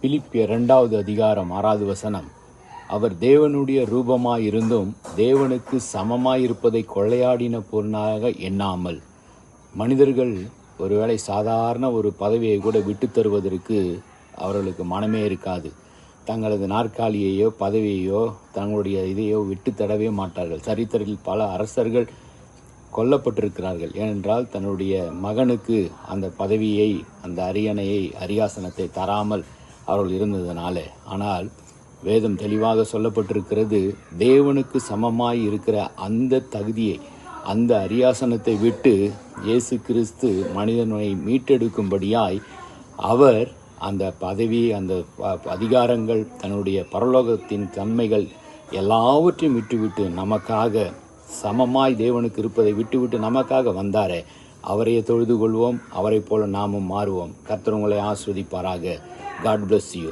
பிலிப்பியர் 2வது அதிகாரம் 6வது வசனம். அவர் தேவனுடைய ரூபமாயிருந்தும் தேவனுக்கு சமமாயிருப்பதை கொள்ளையாடின பொருளாக எண்ணாமல். மனிதர்கள் ஒருவேளை சாதாரண ஒரு பதவியை கூட விட்டு தருவதற்கு அவர்களுக்கு மனமே இருக்காது. தங்களது நாற்காலியையோ பதவியையோ தங்களுடைய இதையோ விட்டு தடவே மாட்டார்கள். சரித்திரத்தில் பல அரசர்கள் கொல்லப்பட்டிருக்கிறார்கள். ஏனென்றால் தன்னுடைய மகனுக்கு அந்த பதவியை, அந்த அரியணையை, அரியாசனத்தை தராமல் அவர்கள் இருந்ததுனால. ஆனால் வேதம் தெளிவாக சொல்லப்பட்டிருக்கிறது, தேவனுக்கு சமமாய் இருக்கிற அந்த தகுதியை, அந்த அரியாசனத்தை விட்டு இயேசு கிறிஸ்து மனிதனை மீட்டெடுக்கும்படியாய் அவர் அந்த பதவி, அந்த அதிகாரங்கள், தன்னுடைய பரலோகத்தின் தன்மைகள் எல்லாவற்றையும் விட்டுவிட்டு நமக்காக சமமாய் தேவனுக்கு இருப்பதை விட்டுவிட்டு நமக்காக வந்தாரே, அவரையே தொழுது கொள்வோம். அவரை போல நாமும் மாறுவோம். கர்த்தர் உங்களை ஆசீர்வதிப்பாராக. God bless you.